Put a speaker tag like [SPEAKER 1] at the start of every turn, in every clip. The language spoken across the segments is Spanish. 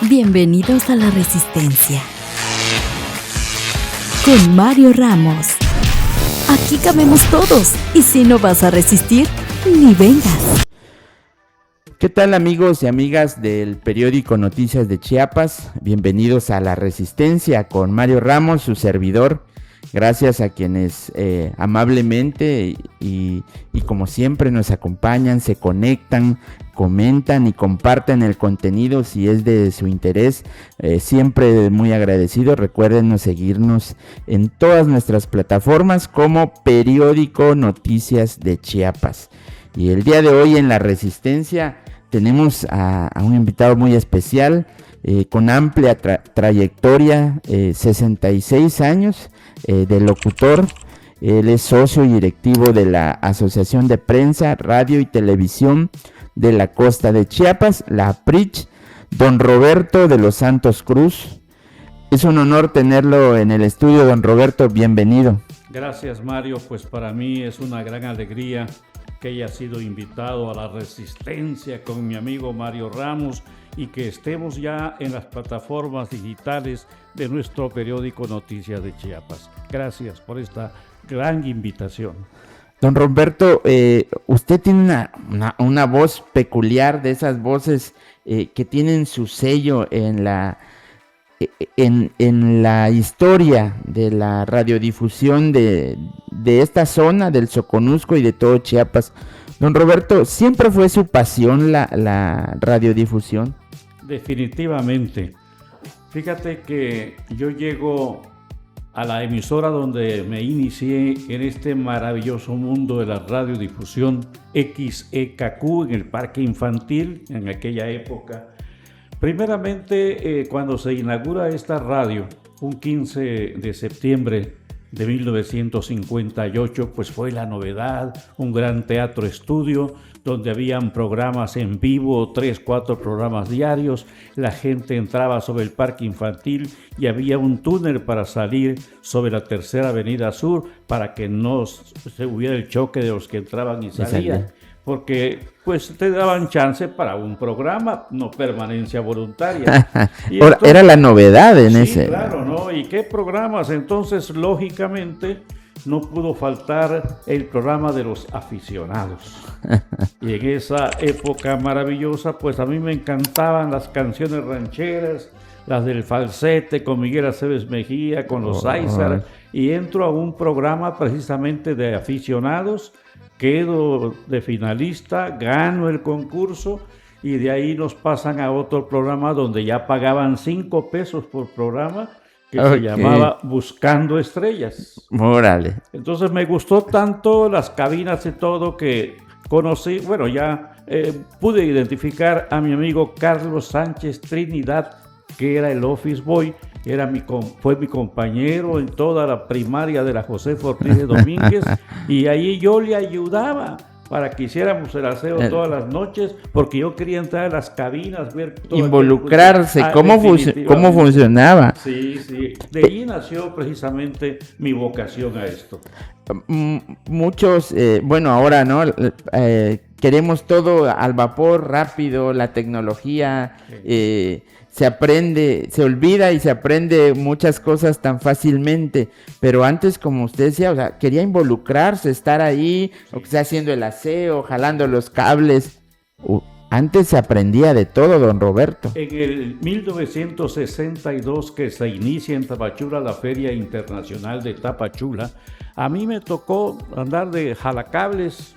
[SPEAKER 1] Bienvenidos a La Resistencia con Mario Ramos. Aquí cabemos todos y si no vas a resistir, ni vengas.
[SPEAKER 2] ¿Qué tal, amigos y amigas del periódico Noticias de Chiapas? Bienvenidos a La Resistencia con Mario Ramos, su servidor. Gracias a quienes amablemente y como siempre nos acompañan, se conectan, comentan y comparten el contenido si es de su interés. Siempre muy agradecido. Recuerden seguirnos en todas nuestras plataformas como Periódico Noticias de Chiapas. Y el día de hoy en La Resistencia tenemos a un invitado muy especial, con amplia trayectoria, 66 años de locutor. Él es socio y directivo de la Asociación de Prensa, Radio y Televisión de la Costa de Chiapas, la APRICH, don Roberto de los Santos Cruz. Es un honor tenerlo en el estudio, don Roberto, bienvenido.
[SPEAKER 3] Gracias, Mario, pues para mí es una gran alegría que haya sido invitado a La Resistencia con mi amigo Mario Ramos y que estemos ya en las plataformas digitales de nuestro periódico Noticias de Chiapas. Gracias por esta gran invitación.
[SPEAKER 2] Don Roberto, usted tiene una voz peculiar, de esas voces que tienen su sello en la historia de la radiodifusión de esta zona, del Soconusco y de todo Chiapas. Don Roberto, ¿siempre fue su pasión la radiodifusión?
[SPEAKER 3] Definitivamente. Fíjate que yo llego a la emisora donde me inicié en este maravilloso mundo de la radiodifusión, XEKQ, en el Parque Infantil, en aquella época. Primeramente, cuando se inaugura esta radio, un 15 de septiembre de 1958, pues fue la novedad, un gran teatro estudio, donde habían programas en vivo, 3-4 programas diarios. La gente entraba sobre el parque infantil y había un túnel para salir sobre la Tercera Avenida Sur para que no se hubiera el choque de los que entraban y salían. Porque pues te daban chance para un programa, no permanencia voluntaria. Y entonces,
[SPEAKER 2] era la novedad en ese.
[SPEAKER 3] Claro, ¿no? ¿Y qué programas? Entonces, lógicamente, no pudo faltar el programa de los aficionados. Y en esa época maravillosa, pues a mí me encantaban las canciones rancheras, las del falsete con Miguel Aceves Mejía, con los Aizar, y entro a un programa precisamente de aficionados. Quedo de finalista, gano el concurso y de ahí nos pasan a otro programa donde ya pagaban 5 pesos por programa, que se llamaba Buscando Estrellas.
[SPEAKER 2] Órale.
[SPEAKER 3] Entonces me gustó tanto las cabinas y todo que conocí, bueno, ya pude identificar a mi amigo Carlos Sánchez Trinidad, que era el office boy. Fue mi compañero en toda la primaria de la José Ortiz de Domínguez y ahí yo le ayudaba para que hiciéramos el aseo todas las noches, porque yo quería entrar a las cabinas, ver todo.
[SPEAKER 2] Involucrarse, cómo funcionaba.
[SPEAKER 3] Sí. De ahí nació precisamente mi vocación a esto.
[SPEAKER 2] Muchos, ahora, ¿no? Queremos todo al vapor, rápido, la tecnología, se aprende, se olvida y se aprende muchas cosas tan fácilmente, pero antes, como usted decía, o sea, quería involucrarse, estar ahí, o que sea haciendo el aseo, jalando los cables. Antes se aprendía de todo, don Roberto.
[SPEAKER 3] En el 1962, que se inicia en Tapachula la Feria Internacional de Tapachula, a mí me tocó andar de jalacables,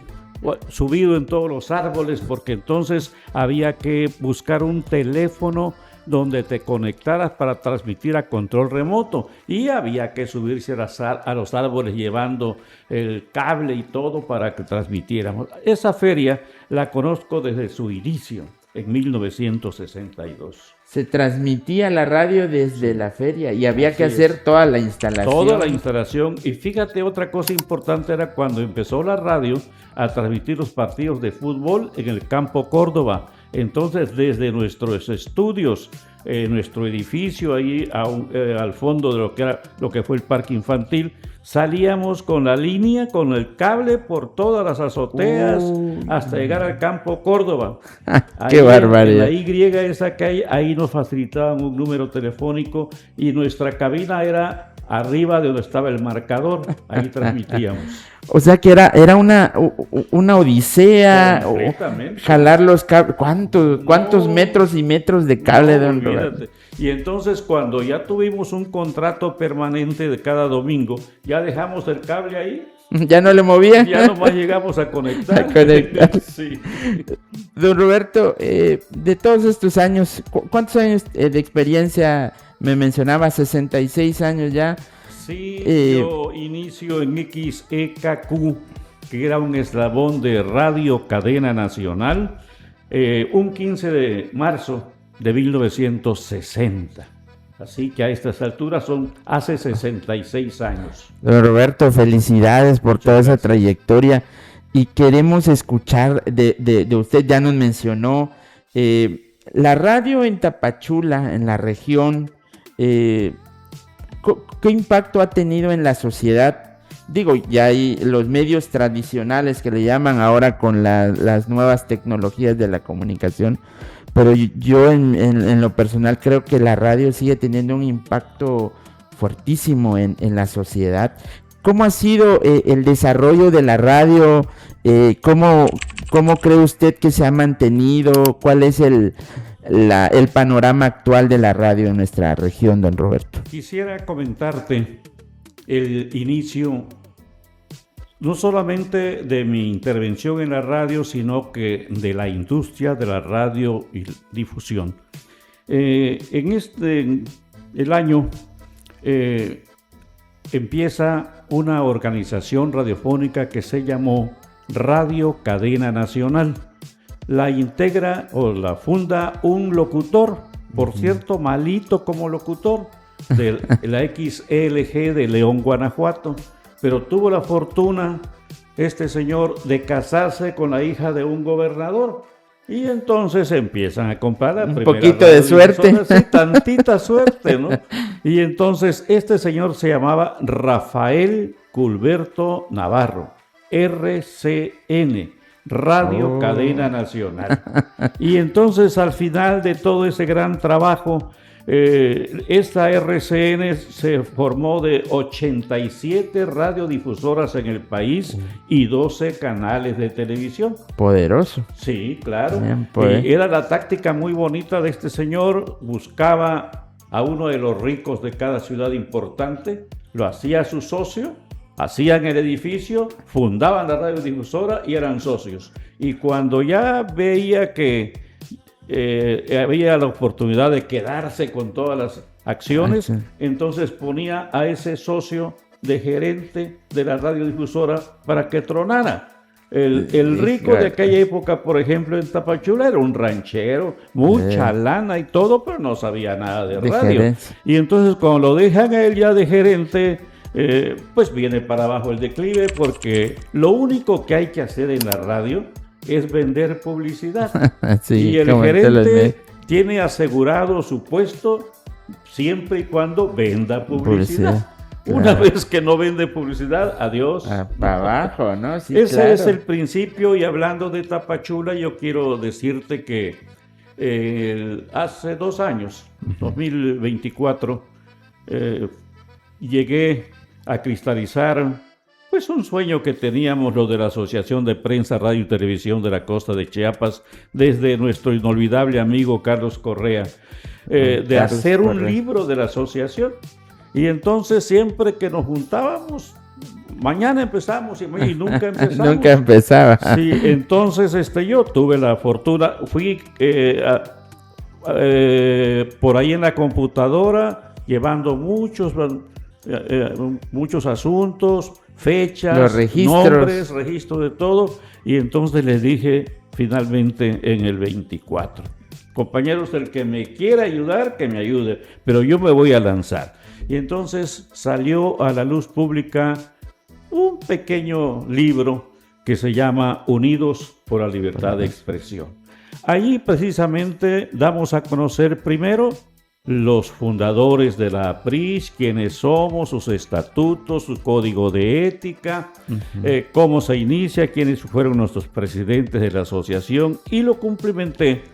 [SPEAKER 3] subido en todos los árboles, porque entonces había que buscar un teléfono donde te conectaras para transmitir a control remoto y había que subirse a los árboles llevando el cable y todo para que transmitiéramos. Esa feria la conozco desde su inicio, en 1962.
[SPEAKER 2] Se transmitía la radio desde la feria y había que hacer toda la instalación.
[SPEAKER 3] Toda la instalación. Y fíjate, otra cosa importante era cuando empezó la radio a transmitir los partidos de fútbol en el Campo Córdoba, Entonces, desde nuestros estudios, nuestro edificio ahí al fondo de lo que fue el parque infantil, salíamos con la línea, con el cable por todas las azoteas hasta llegar al Campo Córdoba.
[SPEAKER 2] ¡Qué barbaridad!
[SPEAKER 3] En la Y esa calle, ahí nos facilitaban un número telefónico y nuestra cabina era arriba de donde estaba el marcador, ahí transmitíamos.
[SPEAKER 2] O sea que era una odisea, jalar los cables. ¿Cuántos metros y metros de cable, don Roberto?
[SPEAKER 3] Y entonces cuando ya tuvimos un contrato permanente de cada domingo, ya dejamos el cable ahí.
[SPEAKER 2] ¿Ya no le movía?
[SPEAKER 3] Ya nomás llegamos a conectar.
[SPEAKER 2] Sí. Don Roberto, de todos estos años, ¿cuántos años de experiencia me mencionaba? 66 años ya.
[SPEAKER 3] Sí, yo inicio en XEKQ, que era un eslabón de Radio Cadena Nacional, un 15 de marzo de 1960. Así que a estas alturas son hace 66 años.
[SPEAKER 2] Don Roberto, felicidades por toda esa trayectoria. Y queremos escuchar de usted, ya nos mencionó, la radio en Tapachula, en la región, ¿qué impacto ha tenido en la sociedad? Digo, ya hay los medios tradicionales que le llaman ahora con las nuevas tecnologías de la comunicación, pero yo en lo personal creo que la radio sigue teniendo un impacto fuertísimo en la sociedad. ¿Cómo ha sido el desarrollo de la radio? ¿Cómo cree usted que se ha mantenido? ¿Cuál es el panorama actual de la radio en nuestra región, don Roberto?
[SPEAKER 3] Quisiera comentarte el inicio, no solamente de mi intervención en la radio, sino que de la industria de la radio y difusión. En el año empieza una organización radiofónica que se llamó Radio Cadena Nacional. La integra o la funda un locutor, por cierto, malito como locutor, de la XLG de León, Guanajuato, pero tuvo la fortuna, este señor, de casarse con la hija de un gobernador. Y entonces empiezan a comprar la primera
[SPEAKER 2] poquito de suerte.
[SPEAKER 3] Sí, tantita suerte, ¿no? Y entonces este señor se llamaba Rafael Culberto Navarro, RCN, Radio Cadena Nacional. Y entonces al final de todo ese gran trabajo, esta RCN se formó de 87 radiodifusoras en el país y 12 canales de televisión.
[SPEAKER 2] Poderoso.
[SPEAKER 3] Sí, claro.
[SPEAKER 2] Bien, pues.
[SPEAKER 3] Y era la táctica muy bonita de este señor. Buscaba a uno de los ricos de cada ciudad importante, lo hacía su socio, hacían el edificio, fundaban la radiodifusora y eran socios. Y cuando ya veía que había la oportunidad de quedarse con todas las acciones, entonces ponía a ese socio de gerente de la radiodifusora para que tronara. El rico de aquella época, por ejemplo, en Tapachula, era un ranchero, mucha lana y todo, pero no sabía nada de radio. Gerencia. Y entonces cuando lo dejan a él ya de gerente, pues viene para abajo el declive, porque lo único que hay que hacer en la radio es vender publicidad. Sí, y el gerente tiene asegurado su puesto siempre y cuando venda publicidad. Una vez que no vende publicidad, adiós.
[SPEAKER 2] Para abajo, ¿no? Sí,
[SPEAKER 3] ese es el principio. Y hablando de Tapachula, yo quiero decirte que hace 2 años, 2024, llegué a cristalizar pues un sueño que teníamos lo de la Asociación de Prensa, Radio y Televisión de la Costa de Chiapas, desde nuestro inolvidable amigo Carlos Correa, de hacer un libro de la asociación. Y entonces siempre que nos juntábamos, mañana empezamos y nunca empezamos.
[SPEAKER 2] Nunca empezaba.
[SPEAKER 3] Sí, entonces yo tuve la fortuna, fui por ahí en la computadora llevando muchos asuntos, fechas,
[SPEAKER 2] los registros,
[SPEAKER 3] nombres, registro de todo, y entonces les dije finalmente en el 24, compañeros, el que me quiera ayudar, que me ayude, pero yo me voy a lanzar. Y entonces salió a la luz pública un pequeño libro que se llama Unidos por la Libertad de Expresión. Allí precisamente damos a conocer primero los fundadores de la APRISH, quiénes somos, sus estatutos, su código de ética, cómo se inicia, quiénes fueron nuestros presidentes de la asociación, y lo complementé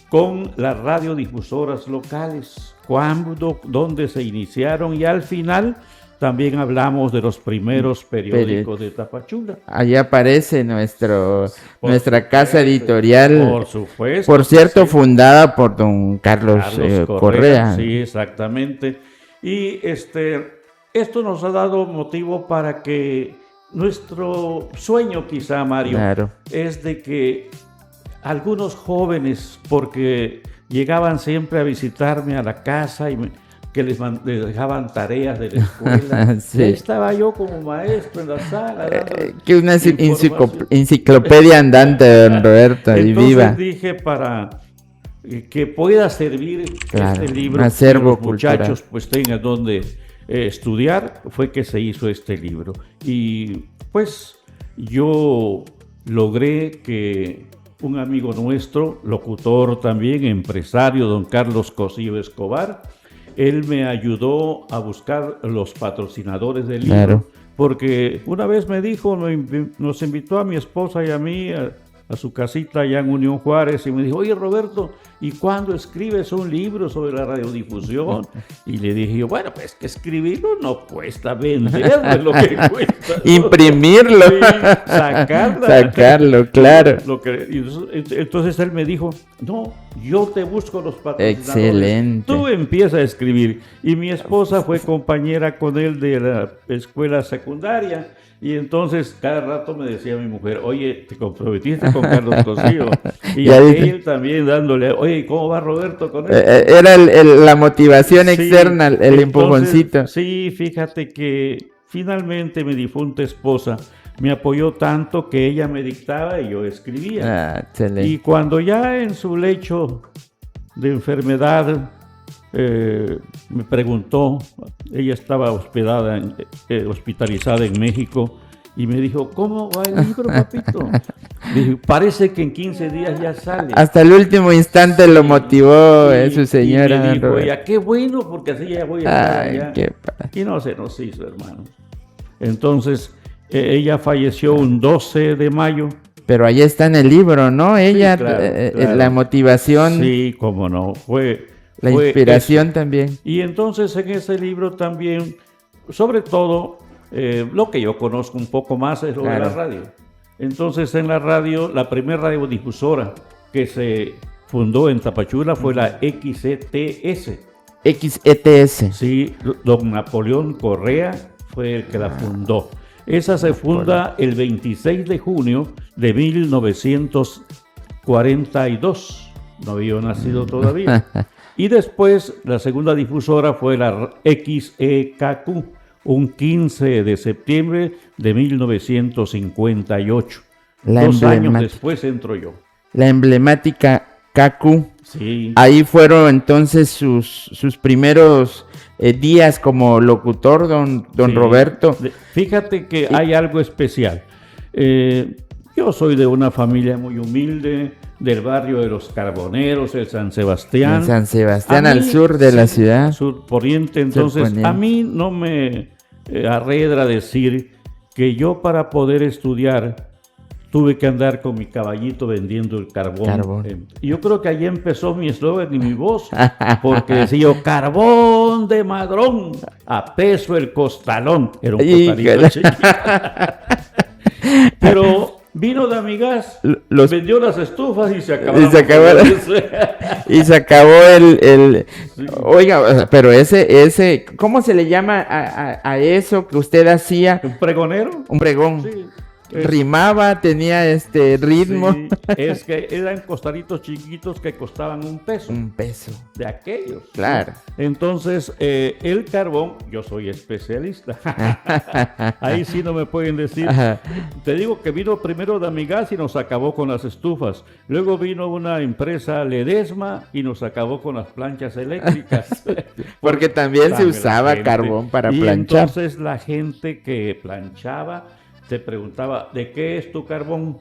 [SPEAKER 3] con las radiodifusoras locales, cuándo, dónde se iniciaron, y al final también hablamos de los primeros periódicos de Tapachula.
[SPEAKER 2] Allí aparece nuestra casa editorial,
[SPEAKER 3] Por supuesto.
[SPEAKER 2] por cierto,
[SPEAKER 3] Sí.
[SPEAKER 2] fundada por don Carlos Correa.
[SPEAKER 3] Sí, exactamente. Y esto nos ha dado motivo para que nuestro sueño, quizá, Mario,
[SPEAKER 2] Claro.
[SPEAKER 3] es de que algunos jóvenes, porque llegaban siempre a visitarme a la casa y que les dejaban tareas de la escuela.
[SPEAKER 2] Sí.
[SPEAKER 3] Y ahí estaba yo como maestro en la sala.
[SPEAKER 2] Que una
[SPEAKER 3] información.
[SPEAKER 2] enciclopedia andante, don Roberto, y
[SPEAKER 3] Entonces
[SPEAKER 2] viva.
[SPEAKER 3] dije, para que pueda servir
[SPEAKER 2] Claro,
[SPEAKER 3] este libro,
[SPEAKER 2] un acervo
[SPEAKER 3] que los muchachos
[SPEAKER 2] cultural.
[SPEAKER 3] pues tengan donde estudiar, fue que se hizo este libro. Y pues yo logré que un amigo nuestro, locutor también, empresario, don Carlos Cosío Escobar, él me ayudó a buscar los patrocinadores del libro.
[SPEAKER 2] Claro.
[SPEAKER 3] Porque una vez me dijo, nos invitó a mi esposa y a mí a su casita allá en Unión Juárez, y me dijo, oye Roberto, ¿y cuándo escribes un libro sobre la radiodifusión? Y le dije yo, bueno, pues que escribirlo no cuesta, venderlo es lo que cuesta, ¿no?
[SPEAKER 2] Imprimirlo.
[SPEAKER 3] Sí,
[SPEAKER 2] Sacarlo, claro.
[SPEAKER 3] Entonces él me dijo, no, yo te busco los patrocinadores.
[SPEAKER 2] Excelente.
[SPEAKER 3] Tú empieza a escribir. Y mi esposa fue compañera con él de la escuela secundaria. Y entonces cada rato me decía mi mujer, oye, te comprometiste con Carlos Cosío. Y
[SPEAKER 2] Ya
[SPEAKER 3] él también dándole, oye, ¿cómo va Roberto con él?
[SPEAKER 2] Era la motivación
[SPEAKER 3] Sí,
[SPEAKER 2] externa, el
[SPEAKER 3] entonces,
[SPEAKER 2] empujoncito.
[SPEAKER 3] Sí, fíjate que finalmente mi difunta esposa me apoyó tanto que ella me dictaba y yo escribía.
[SPEAKER 2] Ah, excelente.
[SPEAKER 3] Y cuando ya en su lecho de enfermedad me preguntó, ella estaba hospitalizada en México, y me dijo, ¿cómo va el libro, papito? Dije, parece que en 15 días ya sale.
[SPEAKER 2] Hasta el último instante lo motivó
[SPEAKER 3] Sí,
[SPEAKER 2] su señora.
[SPEAKER 3] Y me dijo
[SPEAKER 2] Roberto.
[SPEAKER 3] ella, qué bueno, porque así ya voy a estar
[SPEAKER 2] Ay,
[SPEAKER 3] allá.
[SPEAKER 2] qué padre.
[SPEAKER 3] Y no se nos hizo, hermano. Entonces, ella falleció un 12 de mayo.
[SPEAKER 2] Pero ahí está en el libro, ¿no? Ella,
[SPEAKER 3] claro.
[SPEAKER 2] la motivación,
[SPEAKER 3] Sí, cómo no.
[SPEAKER 2] la
[SPEAKER 3] fue
[SPEAKER 2] inspiración
[SPEAKER 3] eso.
[SPEAKER 2] también.
[SPEAKER 3] Y entonces en ese libro también, sobre todo, lo que yo conozco un poco más es lo de la
[SPEAKER 2] Claro.
[SPEAKER 3] radio. Entonces en la radio, la primera radiodifusora que se fundó en Tapachula fue la XETS.
[SPEAKER 2] XETS.
[SPEAKER 3] Sí, don Napoleón Correa fue el que la fundó. Esa se funda el 26 de junio de 1942. No había nacido todavía. Y después la segunda difusora fue la XEKQ, un 15 de septiembre de 1958.
[SPEAKER 2] La
[SPEAKER 3] 2 años
[SPEAKER 2] emblemática.
[SPEAKER 3] después entro yo.
[SPEAKER 2] La emblemática KQ.
[SPEAKER 3] Sí.
[SPEAKER 2] Ahí fueron entonces sus primeros días como locutor, don
[SPEAKER 3] Sí.
[SPEAKER 2] Roberto.
[SPEAKER 3] Fíjate que hay algo especial. Yo soy de una familia muy humilde, del barrio de los Carboneros, el San Sebastián.
[SPEAKER 2] En San Sebastián,
[SPEAKER 3] A
[SPEAKER 2] al
[SPEAKER 3] mí,
[SPEAKER 2] sur de la ciudad.
[SPEAKER 3] Sur poniente. Entonces,
[SPEAKER 2] poniente.
[SPEAKER 3] a mí no me arredra decir que yo, para poder estudiar, tuve que andar con mi caballito vendiendo el carbón. Y yo creo que ahí empezó mi eslogan y mi voz, porque decía yo, carbón de madrón, a peso el costalón. Era un costalito
[SPEAKER 2] Híjole.
[SPEAKER 3] chiquito. Pero vino de amigas, vendió las estufas y se acabó.
[SPEAKER 2] Y se acabó el... Oiga, pero ese, ¿cómo se le llama a eso que usted hacía?
[SPEAKER 3] ¿Un pregonero?
[SPEAKER 2] Un pregón.
[SPEAKER 3] Sí.
[SPEAKER 2] Rimaba, tenía ritmo.
[SPEAKER 3] Sí, es que eran costalitos chiquitos que costaban $1.
[SPEAKER 2] $1.
[SPEAKER 3] De aquellos.
[SPEAKER 2] Claro.
[SPEAKER 3] Entonces, el carbón, yo soy especialista. Ahí sí no me pueden decir.
[SPEAKER 2] Ajá.
[SPEAKER 3] Te digo que vino primero Damigas y nos acabó con las estufas. Luego vino una empresa Ledesma y nos acabó con las planchas eléctricas.
[SPEAKER 2] Porque también se
[SPEAKER 3] La
[SPEAKER 2] usaba
[SPEAKER 3] gente.
[SPEAKER 2] carbón para
[SPEAKER 3] y
[SPEAKER 2] planchar.
[SPEAKER 3] Entonces la gente que planchaba te preguntaba, ¿de qué es tu carbón?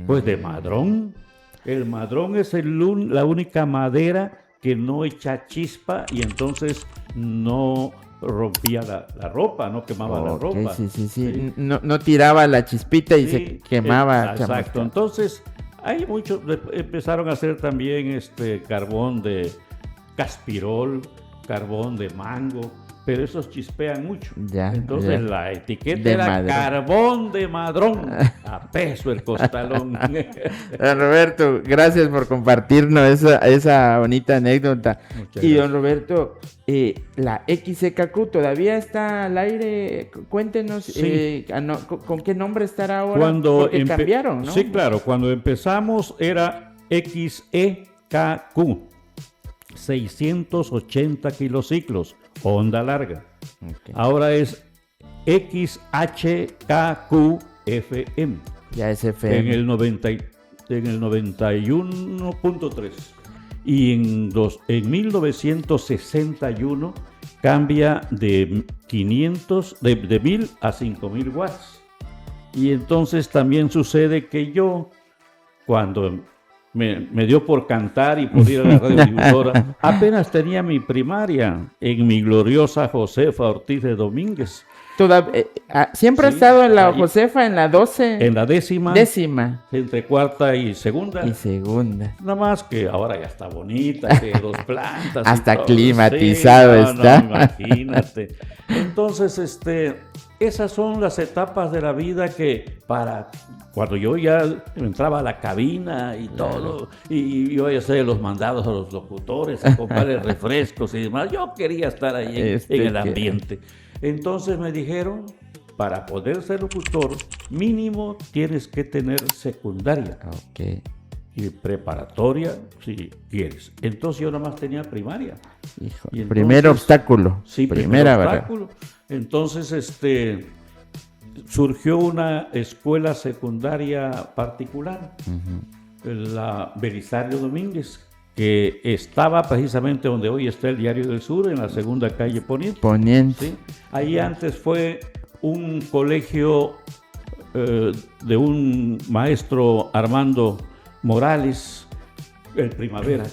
[SPEAKER 3] Pues de madrón. El madrón es la única madera que no echa chispa y entonces no rompía la ropa, no quemaba la ropa.
[SPEAKER 2] Sí. No tiraba la chispita y se quemaba.
[SPEAKER 3] Exacto. Entonces, hay muchos, empezaron a hacer también carbón de caspirol, carbón de mango, pero esos chispean mucho. Entonces la etiqueta
[SPEAKER 2] de
[SPEAKER 3] era
[SPEAKER 2] madrón.
[SPEAKER 3] Carbón de madrón, a peso el costalón.
[SPEAKER 2] Don Roberto, gracias por compartirnos esa bonita anécdota.
[SPEAKER 3] Muchas
[SPEAKER 2] y
[SPEAKER 3] gracias.
[SPEAKER 2] don Roberto, la XCKQ todavía está al aire. Cuéntenos,
[SPEAKER 3] Sí.
[SPEAKER 2] ¿con qué nombre estará ahora?
[SPEAKER 3] Cuando
[SPEAKER 2] Porque cambiaron, ¿no?
[SPEAKER 3] Sí, claro, cuando empezamos era XEKQ, 680 kilociclos, onda larga.
[SPEAKER 2] Okay.
[SPEAKER 3] Ahora es XHKQ-FM,
[SPEAKER 2] Ya es FM.
[SPEAKER 3] en el 91.3. Y en 1961 cambia de 1000 a 5000 watts. Y entonces también sucede que yo, cuando me dio por cantar y por ir a la radiodifusora, apenas tenía mi primaria en mi gloriosa Josefa Ortiz de Domínguez.
[SPEAKER 2] Siempre ha
[SPEAKER 3] Sí,
[SPEAKER 2] estado en la
[SPEAKER 3] ahí.
[SPEAKER 2] Josefa, en la 12.
[SPEAKER 3] En la décima, entre cuarta y segunda.
[SPEAKER 2] Y segunda.
[SPEAKER 3] Nada más que ahora ya está bonita, que 2 plantas. y
[SPEAKER 2] Hasta
[SPEAKER 3] todo.
[SPEAKER 2] climatizado
[SPEAKER 3] Sí,
[SPEAKER 2] está.
[SPEAKER 3] No, imagínate. Entonces, esas son las etapas de la vida que cuando yo ya entraba a la cabina y todo, y yo ya hacía los mandados a los locutores, a comprarles refrescos y demás, yo quería estar ahí en el ambiente. Entonces me dijeron, para poder ser locutor, mínimo tienes que tener secundaria.
[SPEAKER 2] Ok.
[SPEAKER 3] Y preparatoria, si quieres. Entonces yo nada más tenía primaria.
[SPEAKER 2] Hijo,
[SPEAKER 3] Y entonces,
[SPEAKER 2] primer obstáculo.
[SPEAKER 3] Sí,
[SPEAKER 2] primera
[SPEAKER 3] primer
[SPEAKER 2] barrera.
[SPEAKER 3] obstáculo. Entonces, surgió una escuela secundaria particular, la Belisario Domínguez, que estaba precisamente donde hoy está el Diario del Sur, en la segunda calle Poniente. ¿Sí? Ahí antes fue un colegio de un maestro Armando Morales, el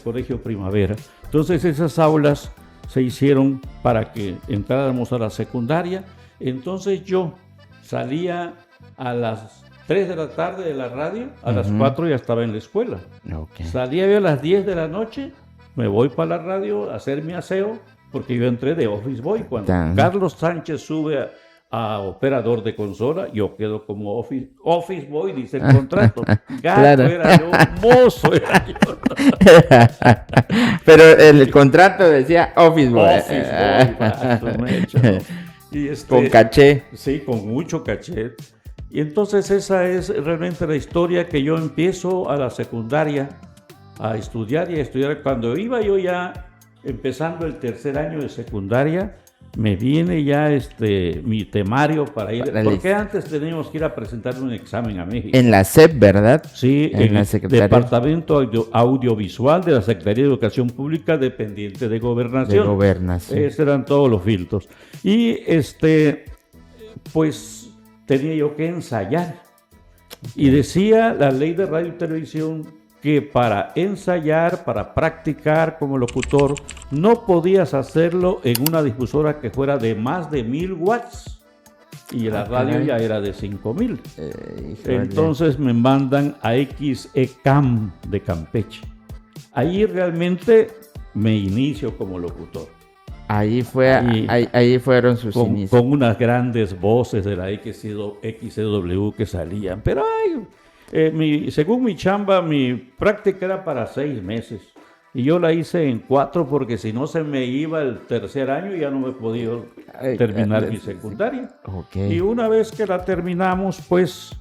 [SPEAKER 3] Colegio Primavera. Entonces esas aulas se hicieron para que entráramos a la secundaria. Entonces yo salía a las 3 de la tarde de la radio, a las 4 ya estaba en la escuela.
[SPEAKER 2] Okay.
[SPEAKER 3] Salía yo a las 10 de la noche, me voy para la radio a hacer mi aseo, porque yo entré de Office Boy. Cuando Carlos Sánchez sube a operador de consola, yo quedo como Office Boy, dice el contrato. Gato claro. Era yo, mozo era yo.
[SPEAKER 2] Pero el contrato decía Office Boy.
[SPEAKER 3] Mecho, ¿no? Y
[SPEAKER 2] con caché.
[SPEAKER 3] Sí, con mucho caché. Y entonces esa es realmente la historia que yo empiezo a la secundaria a estudiar y a estudiar. Cuando iba yo ya empezando el tercer año de secundaria, me viene ya mi temario para ir, porque antes teníamos que ir a presentar un examen a México.
[SPEAKER 2] En la SEP, ¿verdad?
[SPEAKER 3] Sí, en el Departamento Audiovisual de la Secretaría de Educación Pública, dependiente de Gobernación. Esos eran todos los filtros. Y pues tenía yo que ensayar. Y decía la ley de radio y televisión que para ensayar, para practicar como locutor, no podías hacerlo en una difusora que fuera de más de 1000 watts. Y la radio ya era de 5000. Entonces me mandan a XECAM de Campeche. Ahí realmente me inicio como locutor.
[SPEAKER 2] Ahí fueron sus inicios.
[SPEAKER 3] Con unas grandes voces de la XCW que salían. Pero según mi chamba, mi práctica era para 6 meses. Y yo la hice en 4 porque si no se me iba el tercer año ya no me podía terminar mi secundaria. Y una vez que la terminamos, pues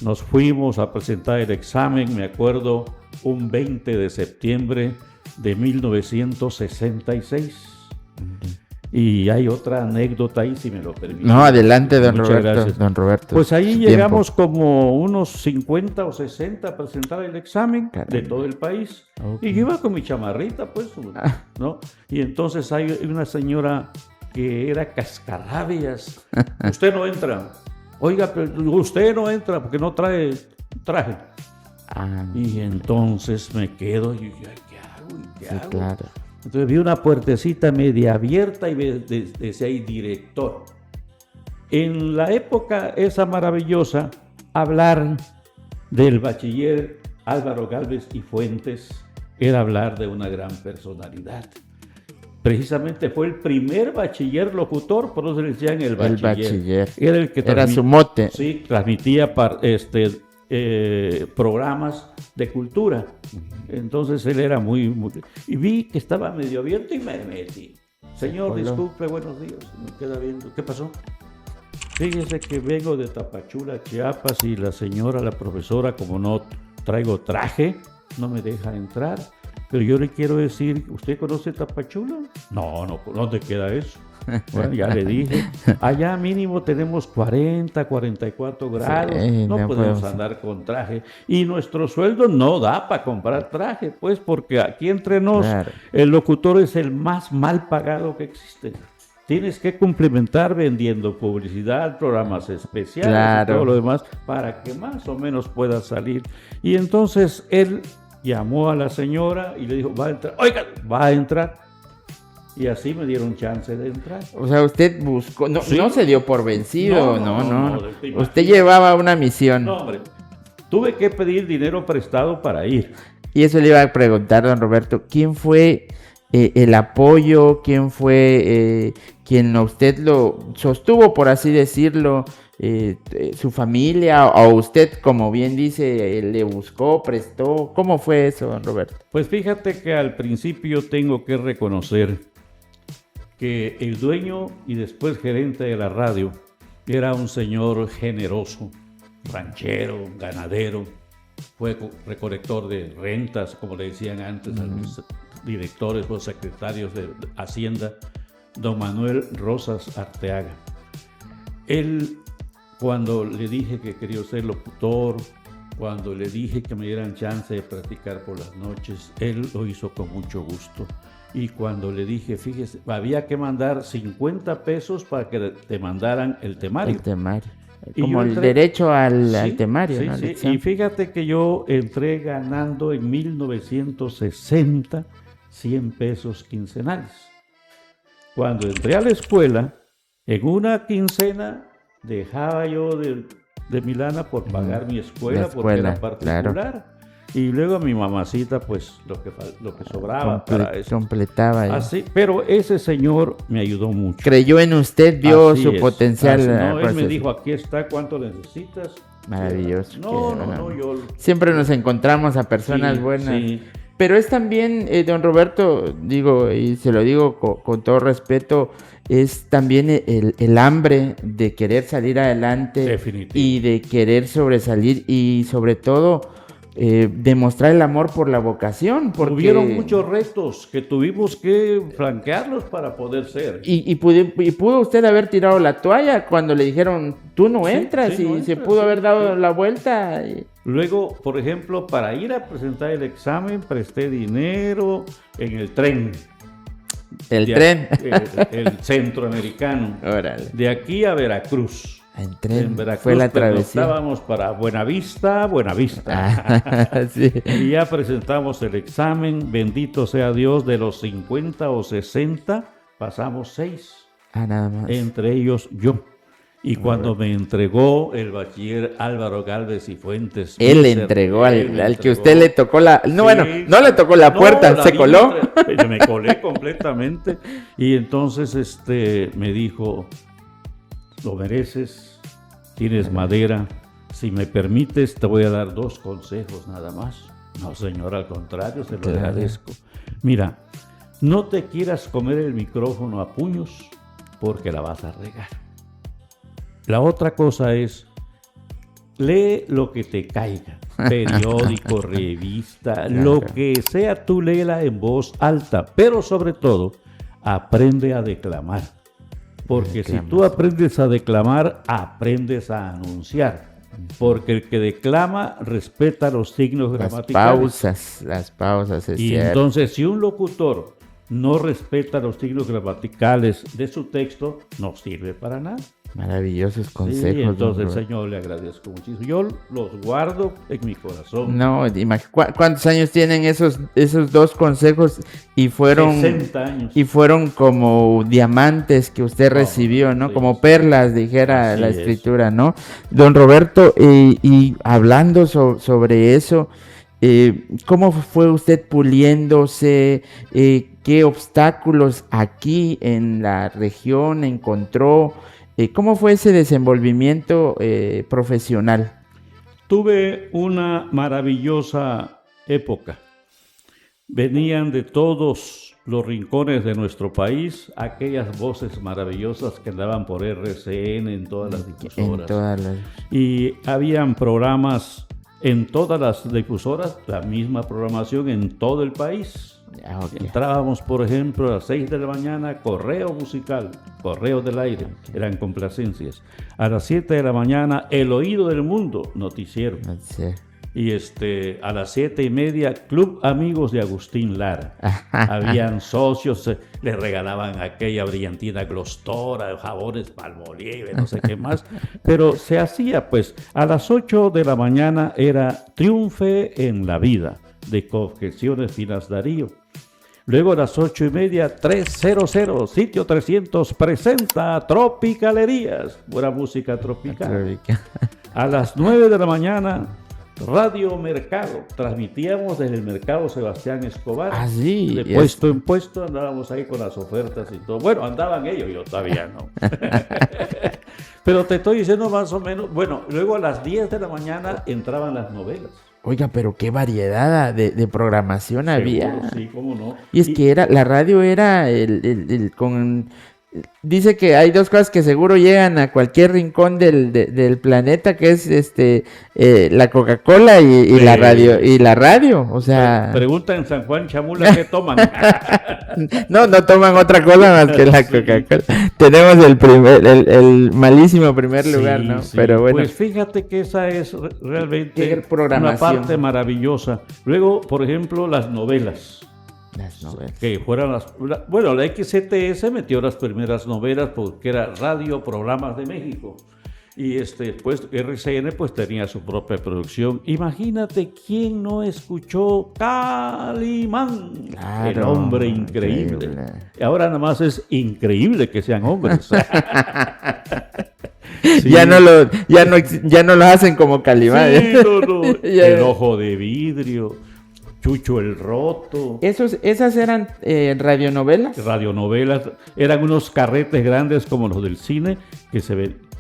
[SPEAKER 3] nos fuimos a presentar el examen, me acuerdo, un 20 de septiembre de 1966. Y hay otra anécdota ahí, si me lo permite.
[SPEAKER 2] No, adelante, don Roberto.
[SPEAKER 3] Pues ahí llegamos como unos 50 o 60 a presentar el examen de todo el país. Y yo iba con mi chamarrita, pues, ¿no? Y entonces hay una señora que era cascarrabias. Usted no entra. Oiga, pero usted no entra porque no trae traje. Y entonces me quedo y yo, ¿qué hago? ¿Qué
[SPEAKER 2] sí,
[SPEAKER 3] hago?
[SPEAKER 2] claro.
[SPEAKER 3] Entonces vi una puertecita media abierta y decía ahí director. En la época esa maravillosa, hablar del bachiller Álvaro Gálvez y Fuentes era hablar de una gran personalidad. Precisamente fue el primer bachiller locutor, por eso le decían el bachiller.
[SPEAKER 2] Era el que era su mote.
[SPEAKER 3] Sí, transmitía programas de cultura. Entonces él era muy... Y vi que estaba medio abierto y me metí. Señor, disculpe, buenos días. Me queda viendo. ¿Qué pasó? Fíjese que vengo de Tapachula, Chiapas, y la señora, la profesora, como no traigo traje, no me deja entrar. Pero yo le quiero decir, ¿usted conoce Tapachula? No, ¿dónde queda eso? Bueno, ya le dije, allá mínimo tenemos 40, 44 grados,
[SPEAKER 2] sí,
[SPEAKER 3] no podemos andar con traje. Y nuestro sueldo no da para comprar traje, pues, porque aquí entre nos, claro, el locutor es el más mal pagado que existe. Tienes que complementar vendiendo publicidad, programas especiales, claro, y todo lo demás, para que más o menos pueda salir. Y entonces él llamó a la señora y le dijo, va a entrar. Oiga, va a entrar. Y así me dieron chance de entrar.
[SPEAKER 2] O sea, usted buscó, no, ¿sí? No se dio por vencido, no. Usted llevaba una misión.
[SPEAKER 3] No, hombre, tuve que pedir dinero prestado para ir.
[SPEAKER 2] Y eso le iba a preguntar, don Roberto, ¿quién fue el apoyo? ¿Quién fue quien a usted lo sostuvo, por así decirlo? ¿Su familia o usted, como bien dice, le buscó, prestó? ¿Cómo fue eso, don Roberto?
[SPEAKER 3] Pues fíjate que al principio tengo que reconocer que el dueño y después gerente de la radio era un señor generoso, ranchero, ganadero, fue recolector de rentas, como le decían antes a los directores o secretarios de Hacienda, don Manuel Rosas Arteaga. Él, cuando le dije que quería ser locutor, cuando le dije que me dieran chance de practicar por las noches, él lo hizo con mucho gusto. Y cuando le dije, fíjese, había que mandar 50 pesos para que te mandaran el temario.
[SPEAKER 2] El temario. Como el derecho al temario,
[SPEAKER 3] sí,
[SPEAKER 2] ¿no?
[SPEAKER 3] Sí. Y fíjate que yo entré ganando en 1960 100 pesos quincenales. Cuando entré a la escuela, en una quincena dejaba yo de mi lana por pagar mi escuela, porque era particular. Claro. Y luego a mi mamacita, pues, lo que sobraba para eso.
[SPEAKER 2] Completaba.
[SPEAKER 3] Así, pero ese señor me ayudó mucho.
[SPEAKER 2] Creyó en usted, vio así su potencial.
[SPEAKER 3] No, él me dijo, aquí está, ¿cuánto necesitas?
[SPEAKER 2] Maravilloso.
[SPEAKER 3] Yo...
[SPEAKER 2] Siempre nos encontramos a personas buenas. Sí. Pero es también, don Roberto, digo, y se lo digo con todo respeto, es también el hambre de querer salir adelante.
[SPEAKER 3] Definitivo.
[SPEAKER 2] Y de querer sobresalir y sobre todo demostrar el amor por la vocación. Porque
[SPEAKER 3] hubieron muchos retos que tuvimos que flanquearlos para poder ser.
[SPEAKER 2] Y pudo usted haber tirado la toalla cuando le dijeron, tú no entras, y se pudo haber dado la vuelta.
[SPEAKER 3] Luego, por ejemplo, para ir a presentar el examen, presté dinero en el tren.
[SPEAKER 2] ¿El
[SPEAKER 3] centroamericano.
[SPEAKER 2] Órale.
[SPEAKER 3] De aquí a Veracruz.
[SPEAKER 2] En tren.
[SPEAKER 3] En Veracruz,
[SPEAKER 2] fue la travesía.
[SPEAKER 3] Estábamos para Buenavista.
[SPEAKER 2] Sí.
[SPEAKER 3] Y ya presentamos el examen, bendito sea Dios, de los 50 o 60, pasamos 6.
[SPEAKER 2] Nada más.
[SPEAKER 3] Entre ellos yo. Y cuando me entregó el bachiller Álvaro Gálvez y Fuentes.
[SPEAKER 2] Él le entregó al que usted le tocó la... No, sí, bueno, no le tocó la puerta, se coló.
[SPEAKER 3] Me colé completamente. Y entonces me dijo, lo mereces, tienes madera. Si me permites, te voy a dar 2 consejos nada más. No, señor, al contrario, se lo agradezco. Mira, no te quieras comer el micrófono a puños porque la vas a regar. La otra cosa es, lee lo que te caiga, periódico, revista, lo que sea, tú léela en voz alta, pero sobre todo, aprende a declamar. Porque si tú aprendes a declamar, aprendes a anunciar. Porque el que declama respeta los signos gramaticales.
[SPEAKER 2] Las pausas, es
[SPEAKER 3] y
[SPEAKER 2] cierto.
[SPEAKER 3] Entonces, si un locutor no respeta los signos gramaticales de su texto, no sirve para nada.
[SPEAKER 2] Maravillosos
[SPEAKER 3] Sí,
[SPEAKER 2] consejos.
[SPEAKER 3] entonces
[SPEAKER 2] don
[SPEAKER 3] el Señor le agradezco muchísimo. Yo los guardo en mi corazón.
[SPEAKER 2] No, ¿cuántos años tienen esos dos consejos? Y fueron
[SPEAKER 3] 60 años.
[SPEAKER 2] y fueron como diamantes que usted recibió, ¿no?
[SPEAKER 3] sí,
[SPEAKER 2] Como
[SPEAKER 3] sí.
[SPEAKER 2] perlas, dijera
[SPEAKER 3] Así
[SPEAKER 2] la
[SPEAKER 3] es.
[SPEAKER 2] escritura, ¿no? Don Roberto, y hablando sobre eso, ¿cómo fue usted puliéndose? ¿Qué obstáculos aquí en la región encontró? ¿Cómo fue ese desenvolvimiento profesional?
[SPEAKER 3] Tuve una maravillosa época. Venían de todos los rincones de nuestro país aquellas voces maravillosas que andaban por RCN en todas las difusoras.
[SPEAKER 2] En todas las...
[SPEAKER 3] Y habían programas en todas las difusoras, la misma programación en todo el país.
[SPEAKER 2] Ah, ok.
[SPEAKER 3] Entrábamos, por ejemplo, a las 6 de la mañana, correo musical, correo del aire, eran complacencias. A las 7 de la mañana, El Oído del Mundo, noticiero.
[SPEAKER 2] No sé.
[SPEAKER 3] Y a las 7:30, Club Amigos de Agustín Lara. Habían socios, le regalaban aquella brillantina Glostora, jabones Palmolive, no sé qué más. Pero se hacía, pues, a las 8 de la mañana era Triunfe en la Vida, de Confecciones Finas Darío. Luego a las 8:30, 300, sitio 300, presenta Tropicalerías, buena música tropical. A las 9 de la mañana, Radio Mercado, transmitíamos desde el Mercado Sebastián Escobar.
[SPEAKER 2] Ah, sí.
[SPEAKER 3] De puesto en puesto andábamos ahí con las ofertas y todo. Bueno, andaban ellos, yo todavía no. Pero te estoy diciendo más o menos, bueno, luego a las 10 de la mañana entraban las novelas.
[SPEAKER 2] Oiga, pero qué variedad de programación había.
[SPEAKER 3] Seguro, sí, cómo no.
[SPEAKER 2] Y es que la radio era dice que hay dos cosas que seguro llegan a cualquier rincón del planeta, que es la Coca-Cola y la radio, o sea,
[SPEAKER 3] Pregunta en San Juan Chamula qué toman.
[SPEAKER 2] no toman otra cosa más que la Coca-Cola. Tenemos el malísimo primer lugar, ¿no?
[SPEAKER 3] Sí.
[SPEAKER 2] Pero bueno.
[SPEAKER 3] Pues fíjate que esa es realmente
[SPEAKER 2] Qué programación.
[SPEAKER 3] una parte maravillosa. Luego, por ejemplo, las novelas.
[SPEAKER 2] Las novelas.
[SPEAKER 3] Que fueran bueno, la XCTS metió las primeras novelas porque era Radio Programas de México. Y pues RCN pues tenía su propia producción. Imagínate quién no escuchó Calimán,
[SPEAKER 2] Claro,
[SPEAKER 3] el hombre increíble.
[SPEAKER 2] increíble.
[SPEAKER 3] Ahora nada más es increíble que sean hombres. Sí.
[SPEAKER 2] Ya no lo hacen como Calimán.
[SPEAKER 3] Sí, no. El Ojo de Vidrio, Chucho el Roto.
[SPEAKER 2] Esas eran radionovelas.
[SPEAKER 3] Radionovelas, eran unos carretes grandes como los del cine que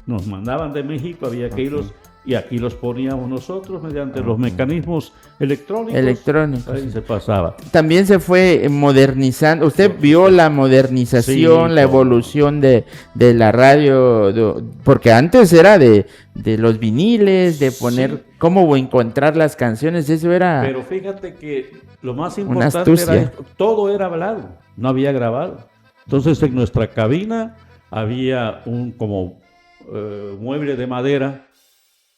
[SPEAKER 3] nos mandaban de México, había que irlos y aquí los poníamos nosotros mediante los mecanismos electrónicos. Ahí se pasaba.
[SPEAKER 2] También se fue modernizando. Usted vio la modernización,
[SPEAKER 3] Sí,
[SPEAKER 2] la evolución de la radio, porque antes era de los viniles, de poner cómo encontrar las canciones, eso era...
[SPEAKER 3] Pero fíjate que lo más
[SPEAKER 2] una
[SPEAKER 3] importante
[SPEAKER 2] astucia.
[SPEAKER 3] era esto, todo era hablado, no había grabado. Entonces en nuestra cabina había un mueble de madera.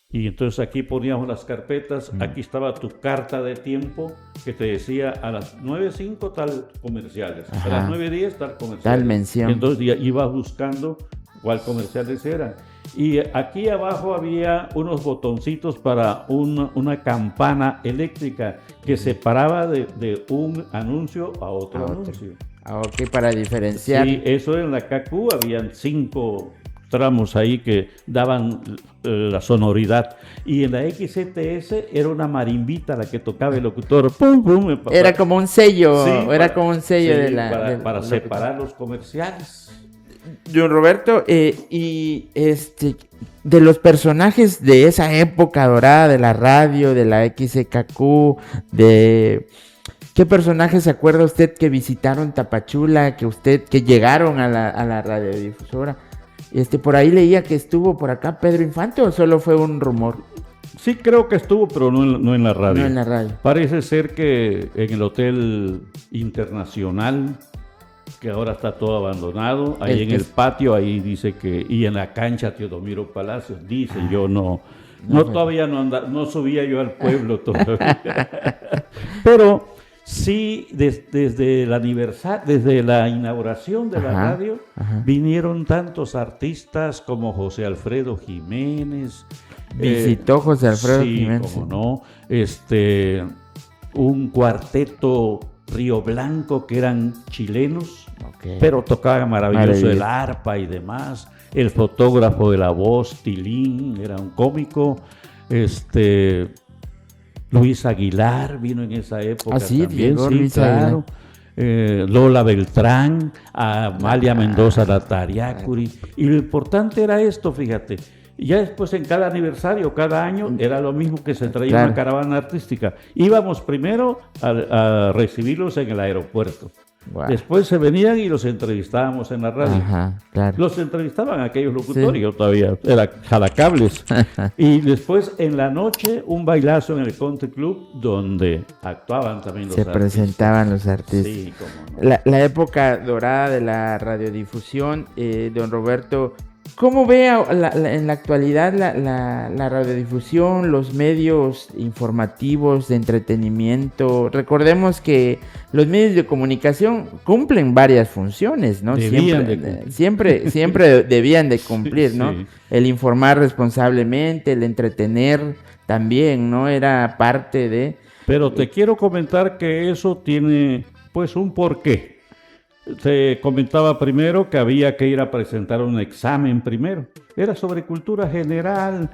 [SPEAKER 3] Y entonces aquí poníamos las carpetas, aquí estaba tu carta de tiempo que te decía a las 9:05 tal comerciales, a las 9:10 tal comercial.
[SPEAKER 2] Tal mención.
[SPEAKER 3] Y entonces ya ibas buscando cuál comerciales eran. Y aquí abajo había unos botoncitos para una campana eléctrica que separaba de un anuncio a otro anuncio.
[SPEAKER 2] Ok, para diferenciar.
[SPEAKER 3] Sí, eso en la CACU habían 5 tramos ahí que daban la sonoridad. Y en la XCTS era una marimbita la que tocaba el locutor. ¡Pum, pum!
[SPEAKER 2] Era como un sello,
[SPEAKER 3] Sí,
[SPEAKER 2] como un sello
[SPEAKER 3] sí,
[SPEAKER 2] de la...
[SPEAKER 3] para separar los comerciales.
[SPEAKER 2] Don Roberto, y de los personajes de esa época dorada de la radio, de la XCKQ, ¿qué personajes se acuerda usted que visitaron Tapachula, que llegaron a la radiodifusora? Por ahí leía que estuvo por acá Pedro Infante, ¿o solo fue un rumor?
[SPEAKER 3] Sí, creo que estuvo, pero no en la radio.
[SPEAKER 2] No en la radio.
[SPEAKER 3] Parece ser que en el Hotel Internacional, que ahora está todo abandonado, ahí en el patio, ahí dice que, y en la cancha Teodomiro Palacios, dice, yo todavía no subía yo al pueblo todavía. Pero Sí, desde la inauguración de la radio, vinieron tantos artistas como José Alfredo Jiménez.
[SPEAKER 2] Visitó José Alfredo Jiménez.
[SPEAKER 3] Sí, cómo no. Un cuarteto Río Blanco que eran chilenos, pero tocaban maravilloso el arpa y demás. El fotógrafo de La Voz, Tilín, era un cómico. Luis Aguilar vino en esa época también, sí, claro. Lola Beltrán, Amalia Mendoza Latariacuri. Y lo importante era esto, fíjate. Ya después en cada aniversario, cada año, era lo mismo que se traía una caravana artística. Íbamos primero a recibirlos en el aeropuerto. Wow. Después se venían y los entrevistábamos en la radio. Los entrevistaban aquellos locutores, yo todavía era jalacables. Y después en la noche un bailazo en el Country Club donde actuaban también los artistas. Se presentaban los artistas.
[SPEAKER 2] Sí, cómo no. La época dorada de la radiodifusión, don Roberto, ¿cómo ve en la actualidad la radiodifusión, los medios informativos de entretenimiento? Recordemos que los medios de comunicación cumplen varias funciones, ¿no? Siempre debían de cumplir, ¿no? Sí. El informar responsablemente, el entretener también, ¿no? Era parte de...
[SPEAKER 3] Pero te quiero comentar que eso tiene, pues, un porqué. Se comentaba primero que había que ir a presentar un examen primero. Era sobre cultura general,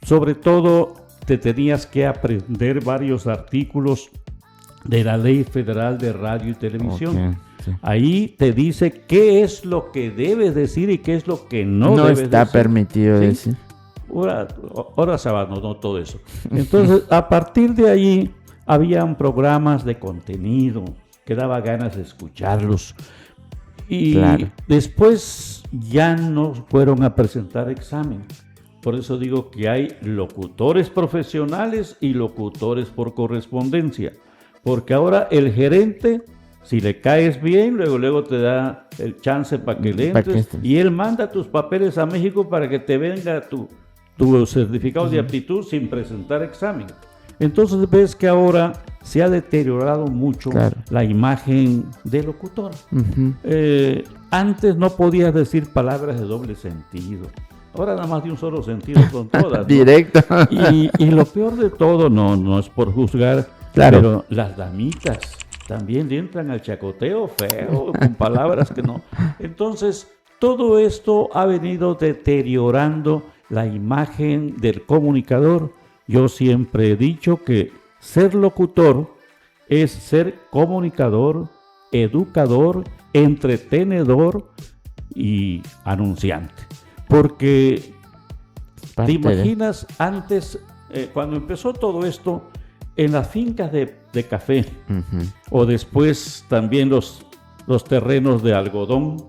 [SPEAKER 3] sobre todo te tenías que aprender varios artículos de la Ley Federal de Radio y Televisión. Sí. Ahí te dice qué es lo que debes decir y qué es lo que no debes decir.
[SPEAKER 2] No está permitido decir.
[SPEAKER 3] Ahora se abandonó todo eso. Entonces, a partir de ahí, habían programas de contenido que daba ganas de escucharlos. Y después ya no fueron a presentar examen. Por eso digo que hay locutores profesionales y locutores por correspondencia. Porque ahora el gerente, si le caes bien, luego te da el chance para que le entres. Y él manda tus papeles a México para que te venga tu certificado de aptitud sin presentar examen. Entonces ves que ahora se ha deteriorado mucho la imagen del locutor. Antes no podías decir palabras de doble sentido. Ahora nada más de un solo sentido con todas, ¿no?
[SPEAKER 2] Directo.
[SPEAKER 3] Y lo peor de todo, no es por juzgar, pero las damitas también le entran al chacoteo feo, con palabras que no. Entonces, todo esto ha venido deteriorando la imagen del comunicador. Yo siempre he dicho que ser locutor es ser comunicador, educador, entretenedor y anunciante. Porque te imaginas antes, cuando empezó todo esto, en las fincas de café, o después también los terrenos de algodón,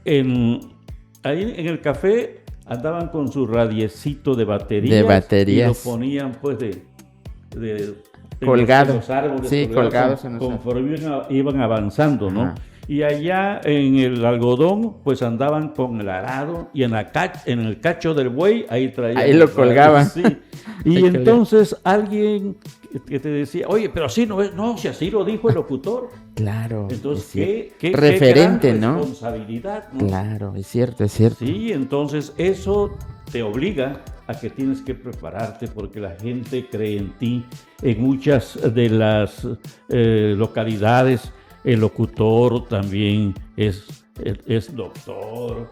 [SPEAKER 3] ahí en el café andaban con su radiecito de baterías. Y lo ponían pues
[SPEAKER 2] colgado.
[SPEAKER 3] En los árboles, colgados conforme iban avanzando, ¿no? Y allá en el algodón, pues andaban con el arado y en el cacho del buey, ahí traían.
[SPEAKER 2] Ahí lo colgaban.
[SPEAKER 3] Sí. Y entonces alguien que te decía, oye, pero así no es, no, si así lo dijo el locutor.
[SPEAKER 2] Claro.
[SPEAKER 3] Entonces, qué
[SPEAKER 2] referente,
[SPEAKER 3] qué gran
[SPEAKER 2] ¿no?
[SPEAKER 3] responsabilidad, ¿no?
[SPEAKER 2] Claro, es cierto.
[SPEAKER 3] Sí, entonces eso te obliga a que tienes que prepararte porque la gente cree en ti. En muchas de las localidades, el locutor también es doctor.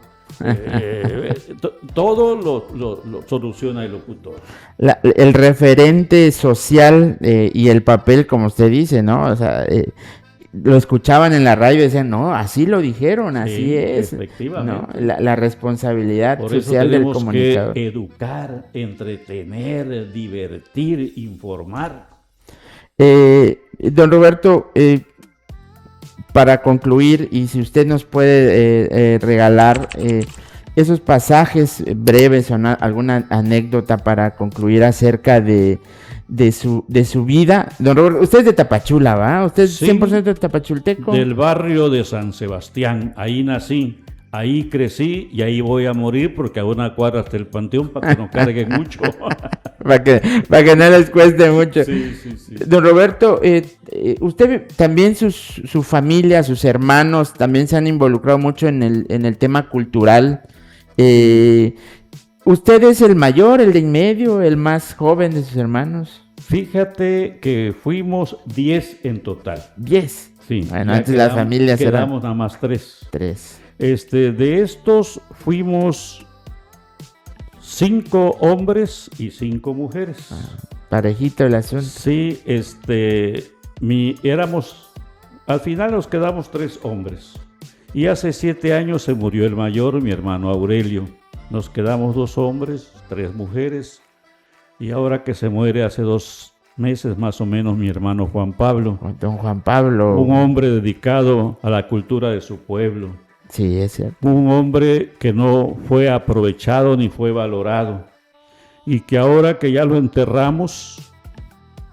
[SPEAKER 3] Todo lo soluciona el locutor.
[SPEAKER 2] El referente social y el papel, como usted dice, ¿no? O sea, lo escuchaban en la radio y decían, no, así lo dijeron, así es.
[SPEAKER 3] Efectivamente.
[SPEAKER 2] ¿No? La responsabilidad social del comunicador.
[SPEAKER 3] Que educar, entretener, divertir, informar.
[SPEAKER 2] Don Roberto, para concluir, y si usted nos puede regalar esos pasajes breves o alguna anécdota para concluir acerca de su vida. Don Roberto, usted es de Tapachula, ¿va? ¿Usted es 100% de tapachulteco?
[SPEAKER 3] Del barrio de San Sebastián, ahí nací. Ahí crecí y ahí voy a morir porque a una cuadra hasta el panteón para que no carguen mucho.
[SPEAKER 2] para que no les cueste mucho.
[SPEAKER 3] Sí.
[SPEAKER 2] Don Roberto, usted también su familia, sus hermanos también se han involucrado mucho en el tema cultural. ¿Usted es el mayor, el de en medio, el más joven de sus hermanos?
[SPEAKER 3] Fíjate que fuimos 10 en total.
[SPEAKER 2] 10.
[SPEAKER 3] Sí.
[SPEAKER 2] Bueno, antes las familias eran
[SPEAKER 3] quedamos nada más 3.
[SPEAKER 2] 3.
[SPEAKER 3] De estos fuimos 5 hombres y 5 mujeres.
[SPEAKER 2] Parejito el asunto.
[SPEAKER 3] Sí, al final nos quedamos 3 hombres. Y hace 7 años se murió el mayor, mi hermano Aurelio. Nos quedamos 2 hombres, 3 mujeres. Y ahora que se muere hace 2 meses más o menos mi hermano Juan Pablo.
[SPEAKER 2] Don Juan Pablo.
[SPEAKER 3] Un hombre dedicado a la cultura de su pueblo.
[SPEAKER 2] Sí, es cierto.
[SPEAKER 3] Un hombre que no fue aprovechado ni fue valorado. Y que ahora que ya lo enterramos,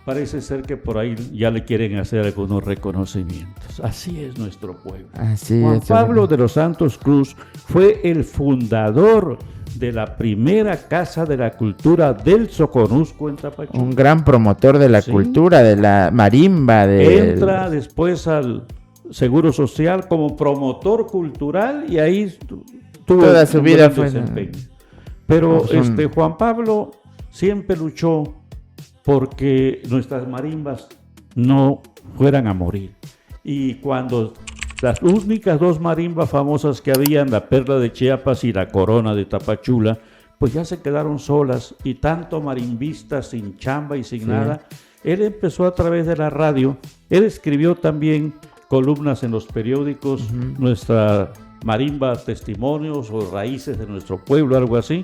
[SPEAKER 3] parece ser que por ahí ya le quieren hacer algunos reconocimientos. Así es nuestro pueblo.
[SPEAKER 2] Así
[SPEAKER 3] Juan
[SPEAKER 2] es.
[SPEAKER 3] Pablo de los Santos Cruz fue el fundador de la primera Casa de la Cultura del Soconusco en Tapachula.
[SPEAKER 2] Un gran promotor de la
[SPEAKER 3] Sí.
[SPEAKER 2] cultura, de la marimba.
[SPEAKER 3] Entra después al Seguro Social como promotor cultural y ahí tuvo
[SPEAKER 2] Toda su
[SPEAKER 3] un
[SPEAKER 2] vida
[SPEAKER 3] gran
[SPEAKER 2] fue
[SPEAKER 3] desempeño. Pero
[SPEAKER 2] son-
[SPEAKER 3] Juan Pablo siempre luchó porque nuestras marimbas no fueran a morir. Y cuando las únicas 2 marimbas famosas que habían, la Perla de Chiapas y la Corona de Tapachula, pues ya se quedaron solas y tanto marimbista sin chamba y sin nada. Él empezó a través de la radio. Él escribió también columnas en los periódicos, nuestra marimba testimonios o raíces de nuestro pueblo, algo así.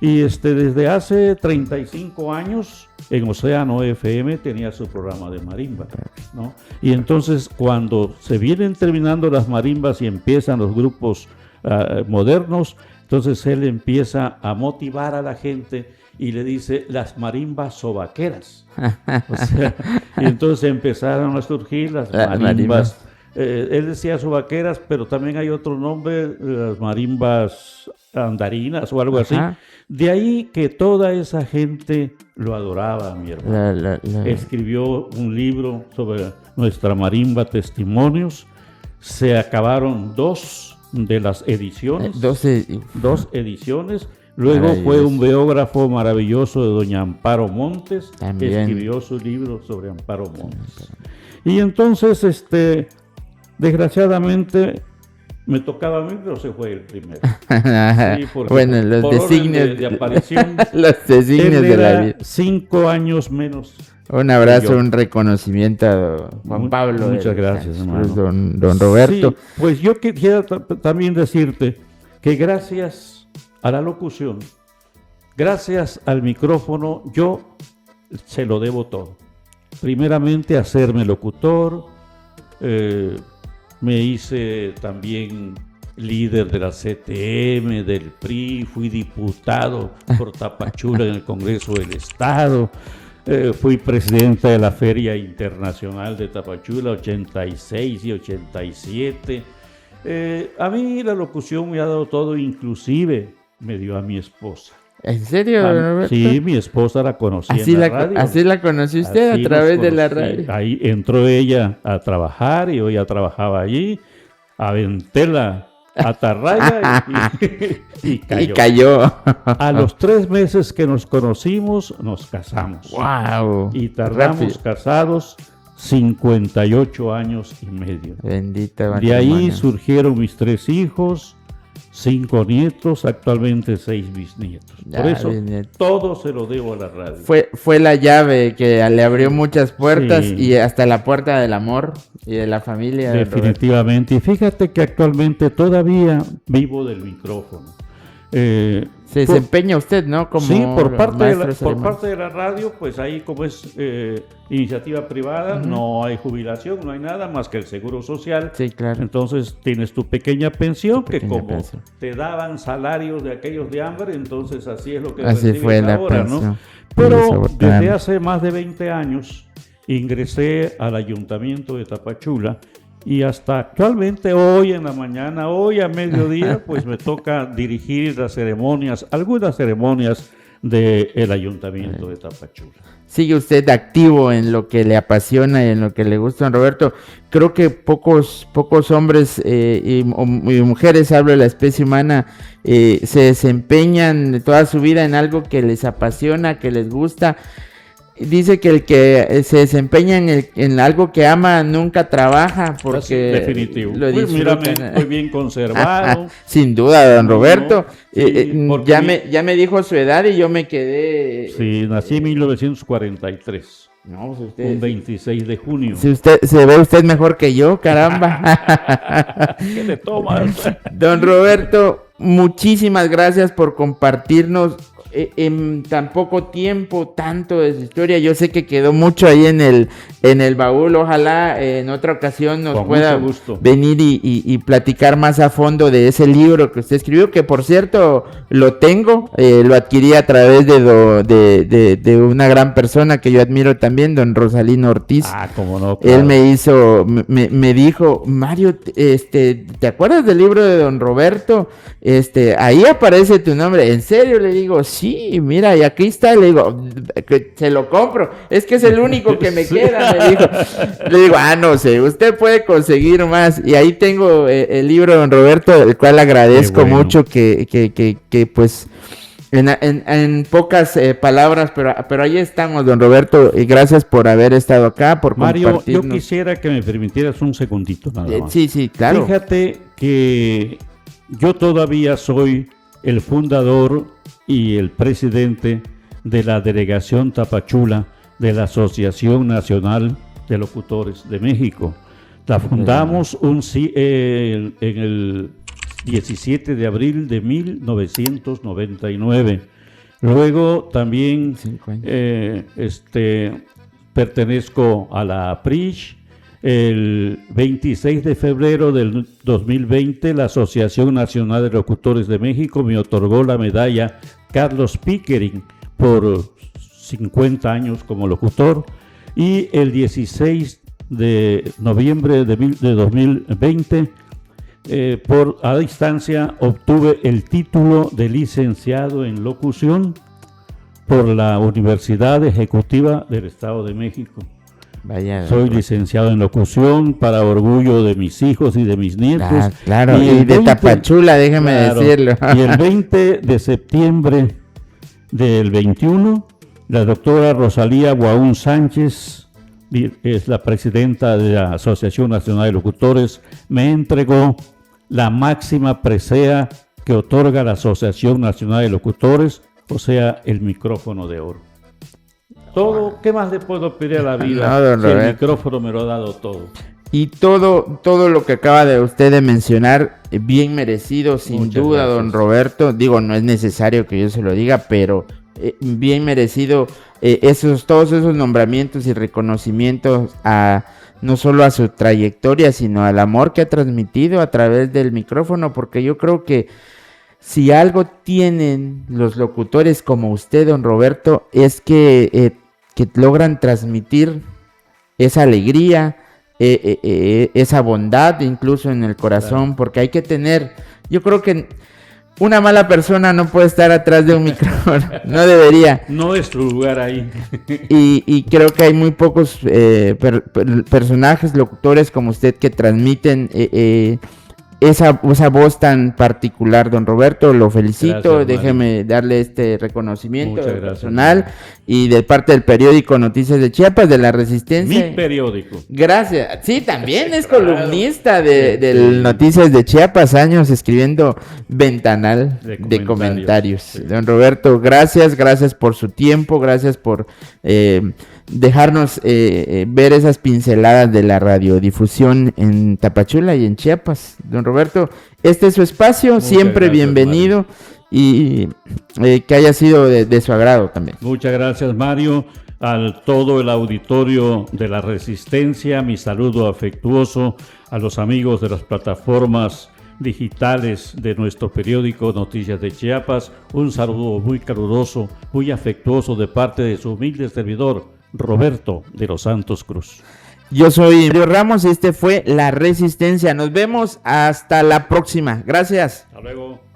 [SPEAKER 3] Y desde hace 35 años en Océano FM tenía su programa de marimba, ¿no? Y entonces cuando se vienen terminando las marimbas y empiezan los grupos modernos, entonces él empieza a motivar a la gente y le dice las marimbas sobaqueras. O sea, y entonces empezaron a surgir las marimbas. Él decía sobaqueras, pero también hay otro nombre, las marimbas andarinas o algo así. De ahí que toda esa gente lo adoraba, mi hermano. Escribió un libro sobre nuestra marimba, Testimonios. Se acabaron 2 de las ediciones. 2 ediciones. Luego fue un biógrafo maravilloso de doña Amparo Montes,
[SPEAKER 2] también.
[SPEAKER 3] que escribió su libro sobre Amparo Montes. Y entonces, desgraciadamente, me tocaba a mí, pero se fue el primero. Sí,
[SPEAKER 2] bueno, los
[SPEAKER 3] por
[SPEAKER 2] designios
[SPEAKER 3] de aparición,
[SPEAKER 2] los designios
[SPEAKER 3] él
[SPEAKER 2] de la
[SPEAKER 3] era
[SPEAKER 2] vida.
[SPEAKER 3] 5 años menos.
[SPEAKER 2] Un abrazo, un reconocimiento a Juan Pablo.
[SPEAKER 3] Muchas gracias, hermano.
[SPEAKER 2] Don Roberto.
[SPEAKER 3] Sí, pues yo quisiera también decirte que gracias a la locución, gracias al micrófono, yo se lo debo todo. Primeramente, hacerme locutor, me hice también líder de la CTM, del PRI, fui diputado por Tapachula en el Congreso del Estado, fui presidente de la Feria Internacional de Tapachula 86 y 87. A mí la locución me ha dado todo, inclusive me dio a mi esposa.
[SPEAKER 2] ¿En serio, don Roberto?
[SPEAKER 3] Sí, mi esposa la conocí en la radio.
[SPEAKER 2] Así la conocí usted,
[SPEAKER 3] Así
[SPEAKER 2] a través de la
[SPEAKER 3] conocí.
[SPEAKER 2] radio.
[SPEAKER 3] Ahí entró ella a trabajar y yo ya trabajaba allí. Aventé la atarraya y cayó.
[SPEAKER 2] Y cayó.
[SPEAKER 3] A los 3 meses que nos conocimos, nos casamos.
[SPEAKER 2] ¡Wow!
[SPEAKER 3] Y tardamos casados 58 años y medio.
[SPEAKER 2] Bendito.
[SPEAKER 3] De ahí surgieron mis 3 hijos, 5 nietos, actualmente 6 bisnietos.
[SPEAKER 2] Ya,
[SPEAKER 3] por eso
[SPEAKER 2] bisnietos.
[SPEAKER 3] todo se lo debo a la radio.
[SPEAKER 2] Fue la llave que le abrió muchas puertas
[SPEAKER 3] Sí.
[SPEAKER 2] y hasta la puerta del amor y de la familia. don Roberto.
[SPEAKER 3] Definitivamente. Y fíjate que actualmente todavía vivo del micrófono.
[SPEAKER 2] Se desempeña usted, ¿no? Como
[SPEAKER 3] sí, por parte
[SPEAKER 2] maestro
[SPEAKER 3] de la radio, pues ahí como es iniciativa privada, no hay jubilación, no hay nada más que el seguro social.
[SPEAKER 2] Sí, claro.
[SPEAKER 3] Entonces tienes tu pequeña pensión, que
[SPEAKER 2] pequeña
[SPEAKER 3] como
[SPEAKER 2] pensión.
[SPEAKER 3] te daban salarios de aquellos de hambre, entonces así es lo que
[SPEAKER 2] Así
[SPEAKER 3] recibes
[SPEAKER 2] fue la
[SPEAKER 3] ahora,
[SPEAKER 2] pensión.
[SPEAKER 3] ¿no? Pero
[SPEAKER 2] Desafortunadamente.
[SPEAKER 3] desde hace más de 20 años ingresé al ayuntamiento de Tapachula y hasta actualmente hoy en la mañana, hoy a mediodía, pues me toca dirigir las ceremonias, algunas ceremonias del Ayuntamiento de Tapachula.
[SPEAKER 2] Sigue usted activo en lo que le apasiona y en lo que le gusta, don Roberto. Creo que pocos hombres y mujeres, hablo de la especie humana, se desempeñan toda su vida en algo que les apasiona, que les gusta. Dice que el que se desempeña en algo que ama nunca trabaja, porque
[SPEAKER 3] definitivo.
[SPEAKER 2] Lo
[SPEAKER 3] pues
[SPEAKER 2] disfrutan.
[SPEAKER 3] mírame, estoy bien conservado.
[SPEAKER 2] Sin duda, don Roberto.
[SPEAKER 3] Sí,
[SPEAKER 2] ya me dijo su edad y yo me quedé.
[SPEAKER 3] Sí, nací en 1943.
[SPEAKER 2] No, pues usted,
[SPEAKER 3] un 26 de junio.
[SPEAKER 2] Si usted se ve usted mejor que yo, caramba.
[SPEAKER 3] ¿Qué le tomas?
[SPEAKER 2] Don Roberto, muchísimas gracias por compartirnos en tan poco tiempo tanto de su historia. Yo sé que quedó mucho ahí en el baúl. Ojalá en otra ocasión nos pueda venir y platicar más a fondo de ese libro que usted escribió, que por cierto lo tengo, lo adquirí a través de una gran persona que yo admiro también, don Rosalino Ortiz.
[SPEAKER 3] Cómo no, claro.
[SPEAKER 2] Él me dijo, Mario, ¿te acuerdas del libro de don Roberto? Ahí aparece tu nombre. ¿En serio? Le digo, sí, mira, y aquí está. Le digo, que se lo compro, es que es el único que me queda. Le digo, no sé, usted puede conseguir más. Y ahí tengo el libro de don Roberto, el cual agradezco mucho que pues en pocas palabras, pero ahí estamos, don Roberto, y gracias por haber estado acá, por
[SPEAKER 3] Mario, yo quisiera que me permitieras un segundito nada más.
[SPEAKER 2] Sí, claro.
[SPEAKER 3] Fíjate que yo todavía soy el fundador y el presidente de la Delegación Tapachula de la Asociación Nacional de Locutores de México. La fundamos en el 17 de abril de 1999. Luego también pertenezco a la APRISH. El 26 de febrero del 2020, la Asociación Nacional de Locutores de México me otorgó la medalla Carlos Pickering por 50 años como locutor. Y el 16 de noviembre de 2020, a distancia, obtuve el título de licenciado en locución por la Universidad Ejecutiva del Estado de México. Soy licenciado en locución para orgullo de mis hijos y de mis nietos.
[SPEAKER 2] Claro, y de Tapachula, déjame decirlo.
[SPEAKER 3] Y el 20 de septiembre del 21, la doctora Rosalía Guaún Sánchez, es la presidenta de la Asociación Nacional de Locutores, me entregó la máxima presea que otorga la Asociación Nacional de Locutores, o sea, el micrófono de oro. Todo, ¿qué más le puedo pedir a la vida? Si el micrófono me lo ha dado todo.
[SPEAKER 2] Y todo lo que acaba de usted de mencionar, bien merecido, sin duda, don Roberto. Digo, no es necesario que yo se lo diga, pero bien merecido todos esos nombramientos y reconocimientos no solo a su trayectoria, sino al amor que ha transmitido a través del micrófono, porque yo creo que si algo tienen los locutores como usted, don Roberto, es que logran transmitir esa alegría, esa bondad incluso en el corazón, porque hay que tener, yo creo que una mala persona no puede estar atrás de un micrófono, no debería.
[SPEAKER 3] No es tu lugar ahí.
[SPEAKER 2] Y creo que hay muy pocos personajes, locutores como usted que transmiten esa voz tan particular, don Roberto. Lo felicito. Gracias, déjeme darle este reconocimiento personal y de parte del periódico Noticias de Chiapas, de La Resistencia.
[SPEAKER 3] Mi periódico.
[SPEAKER 2] Gracias. Sí, también es columnista del Noticias de Chiapas, años escribiendo Ventanal de comentarios. Sí. Don Roberto, gracias por su tiempo, gracias por dejarnos ver esas pinceladas de la radiodifusión en Tapachula y en Chiapas. Don Roberto, este es su espacio. Muchas siempre gracias, bienvenido, Mario. Y que haya sido de su agrado también.
[SPEAKER 3] Muchas gracias, Mario. A todo el auditorio de La Resistencia, mi saludo afectuoso a los amigos de las plataformas digitales de nuestro periódico Noticias de Chiapas. Un saludo muy caluroso, muy afectuoso de parte de su humilde servidor, Roberto de los Santos Cruz.
[SPEAKER 2] Yo soy Mario Ramos y este fue La Resistencia. Nos vemos hasta la próxima. Gracias.
[SPEAKER 3] Hasta luego.